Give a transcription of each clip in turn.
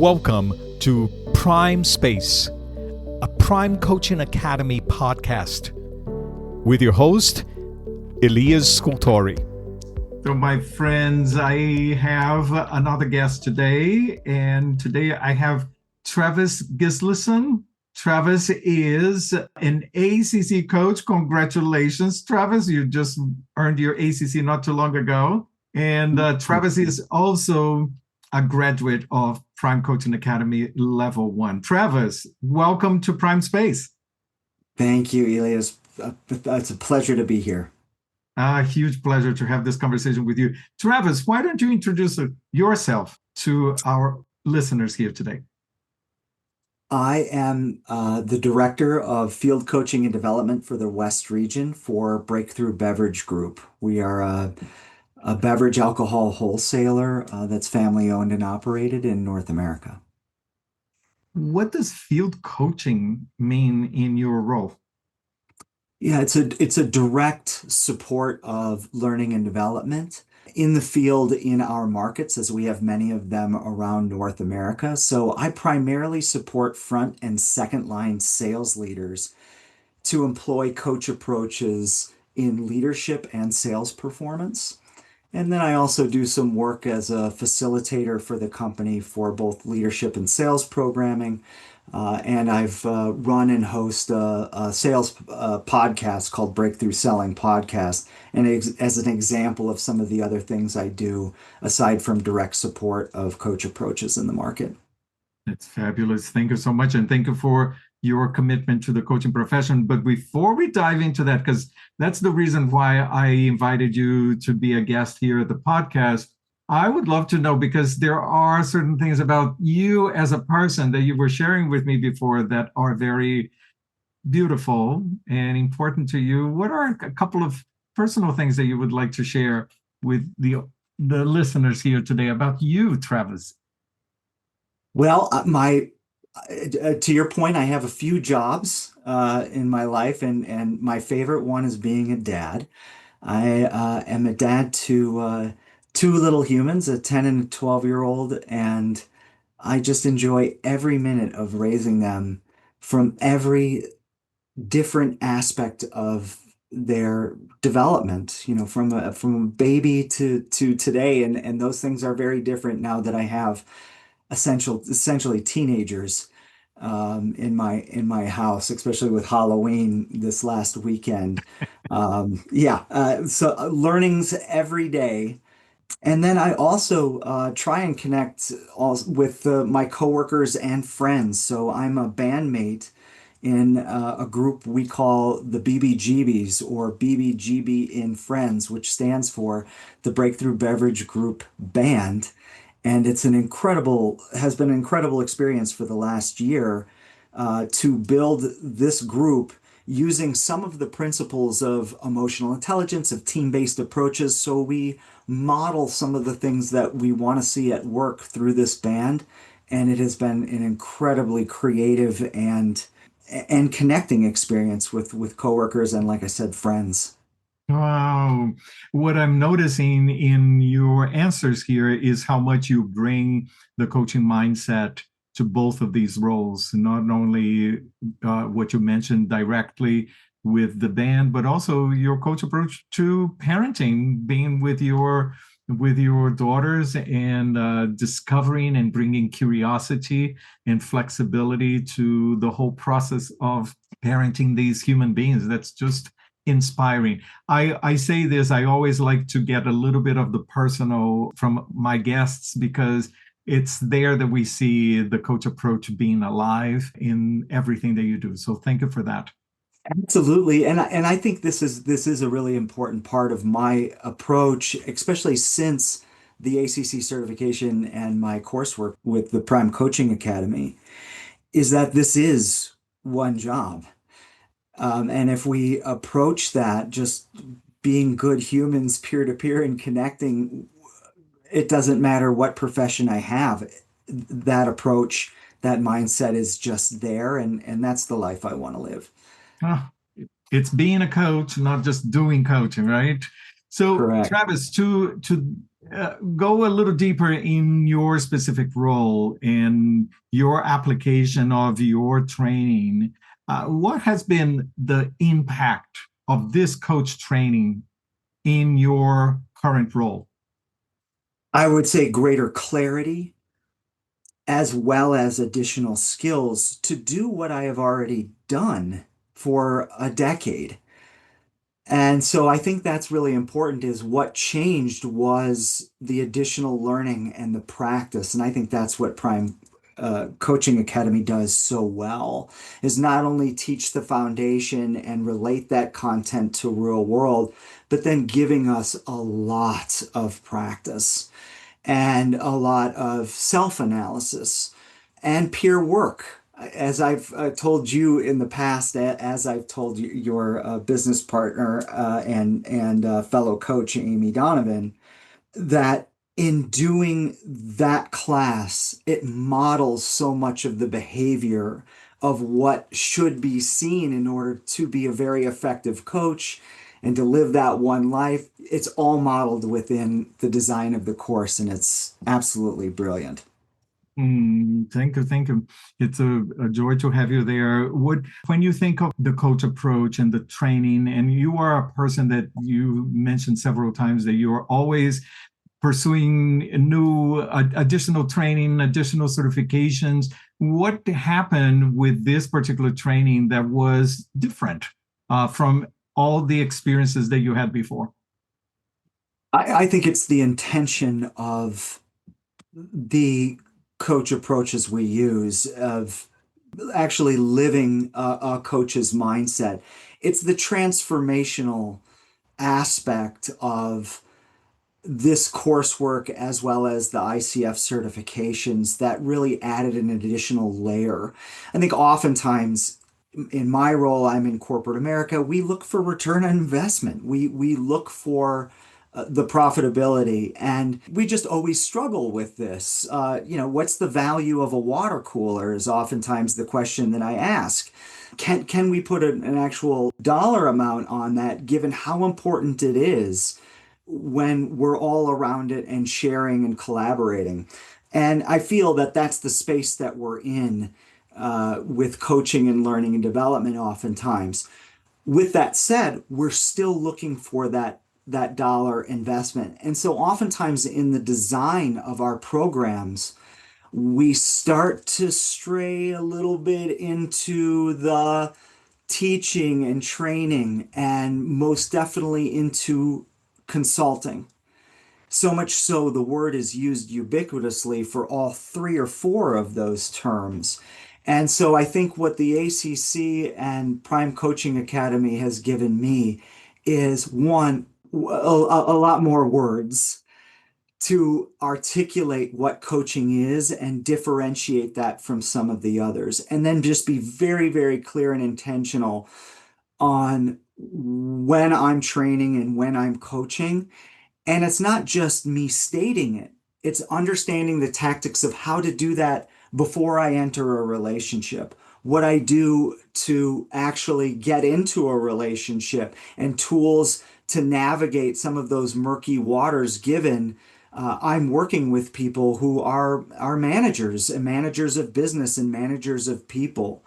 Welcome to Prime Space, a Prime Coaching Academy podcast with your host, Elias Scultori. So my friends, I have another guest today, and today I have Travis Gislason. Travis is an ACC coach. Congratulations, Travis. You just earned your ACC not too long ago. And Travis is also a graduate of Prime Coaching Academy Level 1. Travis, welcome to Prime Space. Thank you, Elias. It's a pleasure to be here. A huge pleasure to have this conversation with you. Travis, why don't you introduce yourself to our listeners here today? I am the Director of Field Coaching and Development for the West Region for Breakthru Beverage Group. We are a beverage alcohol wholesaler that's family owned and operated in North America. What does field coaching mean in your role? Yeah, it's a direct support of learning and development in the field in our markets, as we have many of them around North America. So I primarily support front and second line sales leaders to employ coach approaches in leadership and sales performance. And then I also do some work as a facilitator for the company for both leadership and sales programming. And I've run and host a sales podcast called Breakthru Selling Podcast. And as an example of some of the other things I do, aside from direct support of coach approaches in the market. That's fabulous. Thank you so much. And thank you for your commitment to the coaching profession. But before we dive into that, because that's the reason why I invited you to be a guest here at the podcast, I would love to know, because there are certain things about you as a person that you were sharing with me before that are very beautiful and important to you. What are a couple of personal things that you would like to share with the listeners here today about you, Travis? Well, to your point, I have a few jobs in my life, and my favorite one is being a dad. I am a dad to two little humans, a 10 and a 12-year-old, and I just enjoy every minute of raising them from every different aspect of their development, from a baby to today, and those things are very different now that I have essentially teenagers in my house, especially with Halloween this last weekend. So learnings every day. And then I also try and connect with my coworkers and friends. So I'm a bandmate in a group we call the BBGBs, or BBGB in Friends, which stands for the Breakthru Beverage Group Band. And has been an incredible experience for the last year to build this group using some of the principles of emotional intelligence, of team-based approaches. So we model some of the things that we want to see at work through this band. And it has been an incredibly creative and connecting experience with coworkers and, like I said, friends. Wow. What I'm noticing in your answers here is how much you bring the coaching mindset to both of these roles, not only what you mentioned directly with the band, but also your coach approach to parenting, being with your daughters and discovering and bringing curiosity and flexibility to the whole process of parenting these human beings. That's just inspiring. I say this, I always like to get a little bit of the personal from my guests, because it's there that we see the coach approach being alive in everything that you do. So thank you for that. Absolutely. And I think this is a really important part of my approach, especially since the ACC certification and my coursework with the Prime Coaching Academy, is that this is one job. And if we approach that just being good humans peer to peer and connecting, it doesn't matter what profession I have. That approach, that mindset is just there. And that's the life I want to live. Oh, it's being a coach, not just doing coaching, right? So, Correct. Travis, to go a little deeper in your specific role and your application of your training. What has been the impact of this coach training in your current role? I would say greater clarity as well as additional skills to do what I have already done for a decade. And so I think that's really important is what changed was the additional learning and the practice. And I think that's what Prime Coaching Academy does so well is not only teach the foundation and relate that content to real world, but then giving us a lot of practice and a lot of self-analysis and peer work. As I've told you in the past, as I've told your business partner and fellow coach Amy Donovan, that in doing that class, it models so much of the behavior of what should be seen in order to be a very effective coach and to live that one life. It's all modeled within the design of the course, and it's absolutely brilliant. Thank you, thank you. It's a joy to have you there. When you think of the coach approach and the training, and you are a person that you mentioned several times that you're always pursuing new additional training, additional certifications. What happened with this particular training that was different from all the experiences that you had before? I think it's the intention of the coach approaches we use of actually living a coach's mindset. It's the transformational aspect of this coursework as well as the ICF certifications that really added an additional layer. I think oftentimes in my role, I'm in corporate America, we look for return on investment. We look for the profitability, and we just always struggle with this. What's the value of a water cooler is oftentimes the question that I ask. Can we put an actual dollar amount on that, given how important it is when we're all around it and sharing and collaborating? And I feel that that's the space that we're in with coaching and learning and development oftentimes. With that said, we're still looking for that dollar investment. And so oftentimes in the design of our programs, we start to stray a little bit into the teaching and training and most definitely into consulting. So much so the word is used ubiquitously for all three or four of those terms. And so I think what the ACC and Prime Coaching Academy has given me is one, a lot more words to articulate what coaching is and differentiate that from some of the others. And then just be very, very clear and intentional on when I'm training and when I'm coaching. And it's not just me stating it, it's understanding the tactics of how to do that before I enter a relationship, what I do to actually get into a relationship, and tools to navigate some of those murky waters given I'm working with people who are managers and managers of business and managers of people.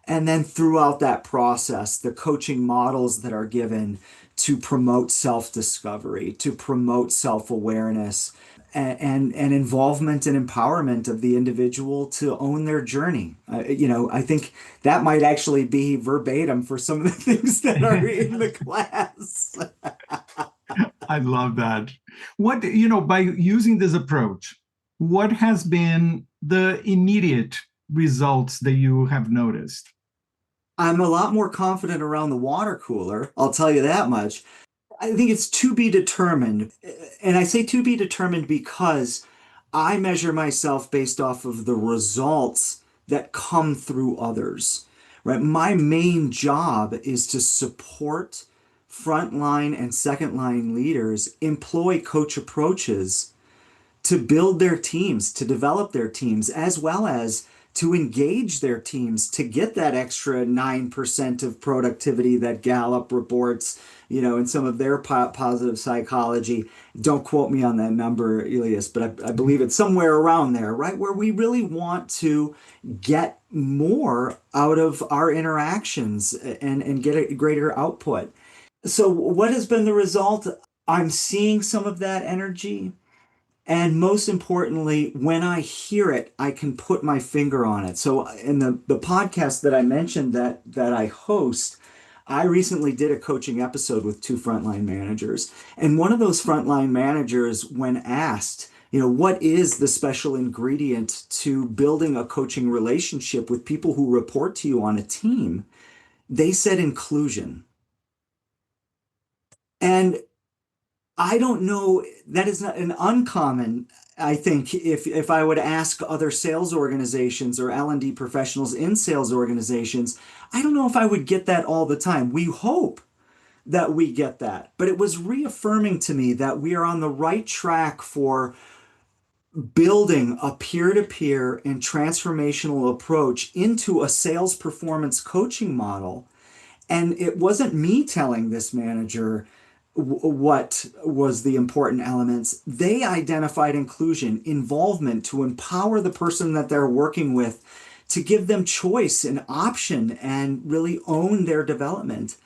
And then throughout that process, the coaching models that are given to promote self-discovery, to promote self-awareness, and involvement and empowerment of the individual to own their journey. I think that might actually be verbatim for some of the things that are in the class. I love that. By using this approach, what has been the immediate results that you have noticed? I'm a lot more confident around the water cooler, I'll tell you that much. I think it's to be determined. And I say to be determined because I measure myself based off of the results that come through others, right? My main job is to support frontline and second line leaders employ coach approaches to build their teams, to develop their teams, as well as to engage their teams to get that extra 9% of productivity that Gallup reports, in some of their positive psychology. Don't quote me on that number, Elias, but I believe it's somewhere around there, right? Where we really want to get more out of our interactions and get a greater output. So, what has been the result? I'm seeing some of that energy. And most importantly, when I hear it, I can put my finger on it. So in the podcast that I mentioned that I host, I recently did a coaching episode with two frontline managers. And one of those frontline managers, when asked, what is the special ingredient to building a coaching relationship with people who report to you on a team, they said inclusion. And I don't know, that is not an uncommon, I think, if I would ask other sales organizations or L&D professionals in sales organizations, I don't know if I would get that all the time. We hope that we get that, but it was reaffirming to me that we are on the right track for building a peer-to-peer and transformational approach into a sales performance coaching model. And it wasn't me telling this manager what was the important elements. They identified inclusion, involvement to empower the person that they're working with, to give them choice and option and really own their development.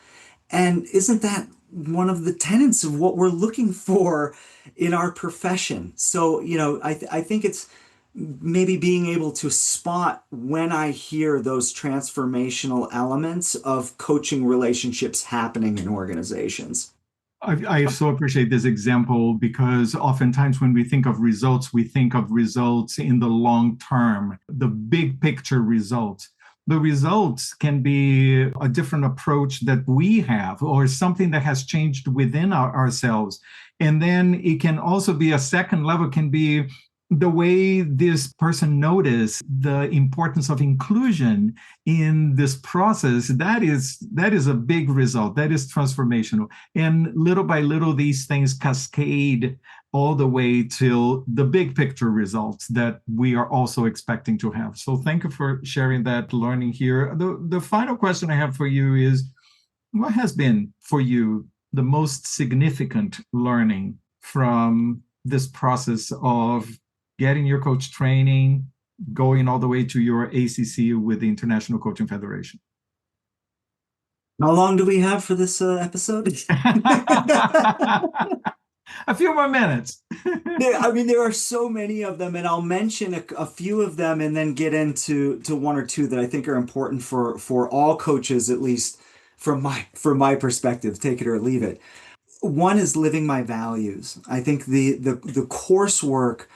And isn't that one of the tenets of what we're looking for in our profession? So, I think it's maybe being able to spot when I hear those transformational elements of coaching relationships happening in organizations. I so appreciate this example because oftentimes when we think of results, we think of results in the long term, the big picture results. The results can be a different approach that we have or something that has changed within ourselves. And then it can also be a second level, can be the way this person noticed the importance of inclusion in this process. That is a big result. That is transformational. And little by little, these things cascade all the way till the big picture results that we are also expecting to have. So thank you for sharing that learning here. The final question I have for you is, what has been for you the most significant learning from this process of getting your coach training, going all the way to your ACC with the International Coaching Federation? How long do we have for this episode? A few more minutes. There are so many of them, and I'll mention a few of them and then get into one or two that I think are important for all coaches, at least from my perspective, take it or leave it. One is living my values. I think the coursework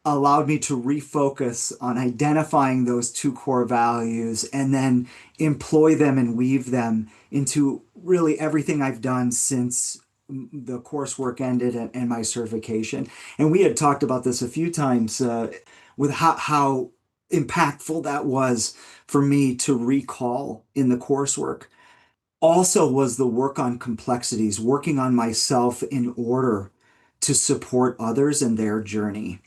allowed me to refocus on identifying those two core values and then employ them and weave them into really everything I've done since the coursework ended and my certification. And we had talked about this a few times with how impactful that was for me to recall in the coursework. Also was the work on complexities, working on myself in order to support others in their journey.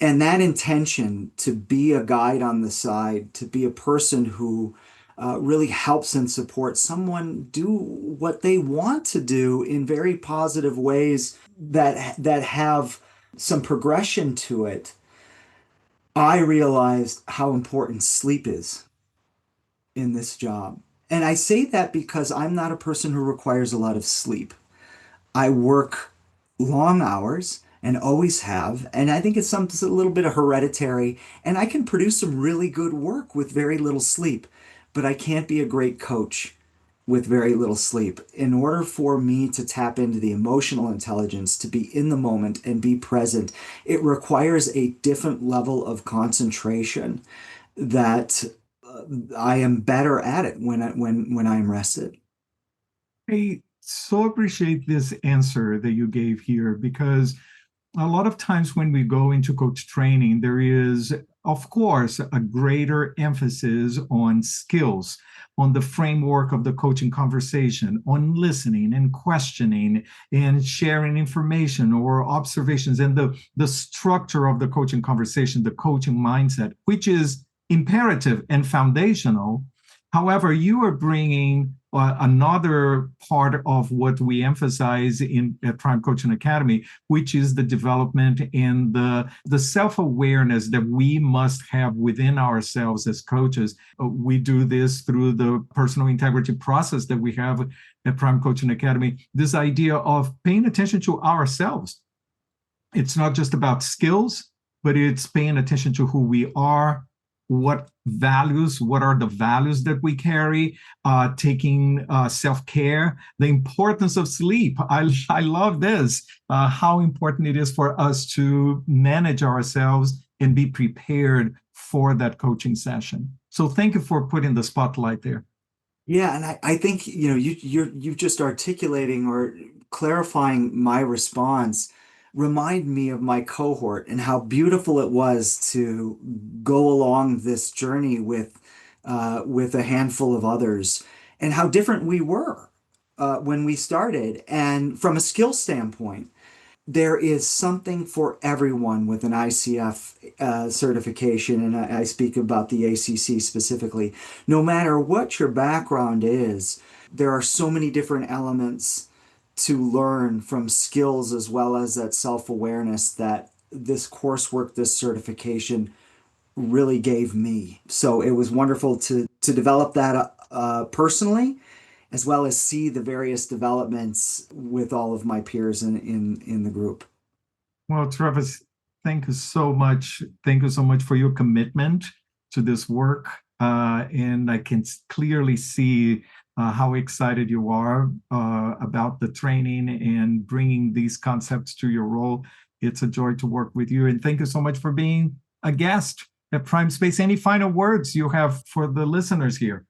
And that intention to be a guide on the side, to be a person who really helps and supports someone do what they want to do in very positive ways that have some progression to it. I realized how important sleep is in this job. And I say that because I'm not a person who requires a lot of sleep. I work long hours and always have. And I think it's a little bit of hereditary. And I can produce some really good work with very little sleep, but I can't be a great coach with very little sleep. In order for me to tap into the emotional intelligence, to be in the moment and be present, it requires a different level of concentration that I am better at it when I'm rested. I so appreciate this answer that you gave here, because a lot of times when we go into coach training, there is, of course, a greater emphasis on skills, on the framework of the coaching conversation, on listening and questioning and sharing information or observations, and the structure of the coaching conversation, the coaching mindset, which is imperative and foundational. However, you are bringing another part of what we emphasize at Prime Coaching Academy, which is the development and the self-awareness that we must have within ourselves as coaches. We do this through the personal integrity process that we have at Prime Coaching Academy, this idea of paying attention to ourselves. It's not just about skills, but it's paying attention to who we are, what are the values that we carry, taking self-care, the importance of sleep. I love this, how important it is for us to manage ourselves and be prepared for that coaching session. So thank you for putting the spotlight there. Yeah, and I think, you're just articulating or clarifying my response remind me of my cohort and how beautiful it was to go along this journey with a handful of others, and how different we were when we started. And from a skill standpoint, there is something for everyone with an ICF certification, and I speak about the ACC specifically. No matter what your background is, there are so many different elements to learn from skills as well as that self-awareness that this coursework, this certification really gave me. So it was wonderful to develop that personally, as well as see the various developments with all of my peers in the group. Well, Travis, thank you so much. Thank you so much for your commitment to this work. And I can clearly see how excited you are about the training and bringing these concepts to your role. It's a joy to work with you. And thank you so much for being a guest at Prime Space. Any final words you have for the listeners here?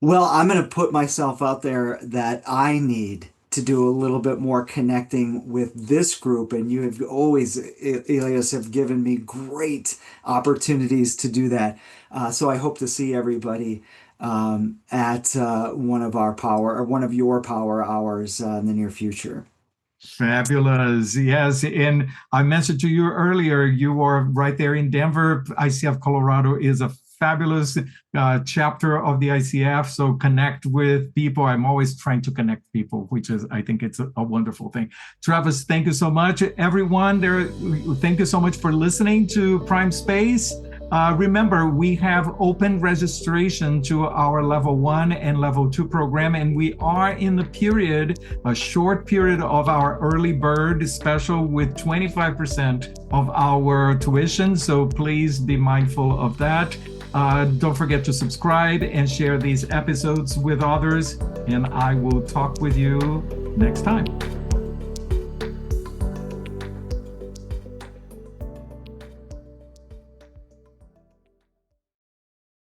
Well, I'm going to put myself out there that I need to do a little bit more connecting with this group. And you have always, Elias, have given me great opportunities to do that. So I hope to see everybody at one of your power hours in the near future. Fabulous. Yes. And I mentioned to you earlier, you are right there in Denver. ICF Colorado is a fabulous chapter of the ICF. So connect with people. I'm always trying to connect people, I think it's a wonderful thing. Travis, thank you so much. Everyone there, thank you so much for listening to Prime Space. Remember, we have open registration to our level 1 and level 2 program, and we are in a short period of our early bird special with 25% of our tuition. So please be mindful of that. Don't forget to subscribe and share these episodes with others, and I will talk with you next time.